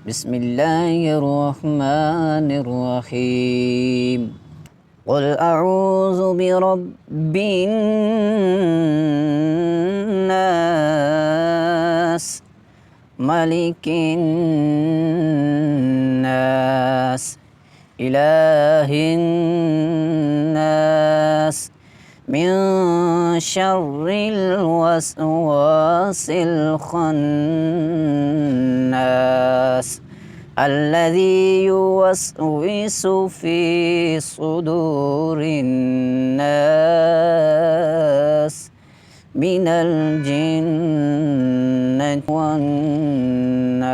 بسم الله الرحمن الرحيم. قل أعوذ برب الناس، ملك الناس، إله الناس، من شر الوسواس الخناس، الذي يوسوس في صدور الناس من الجنة والناس.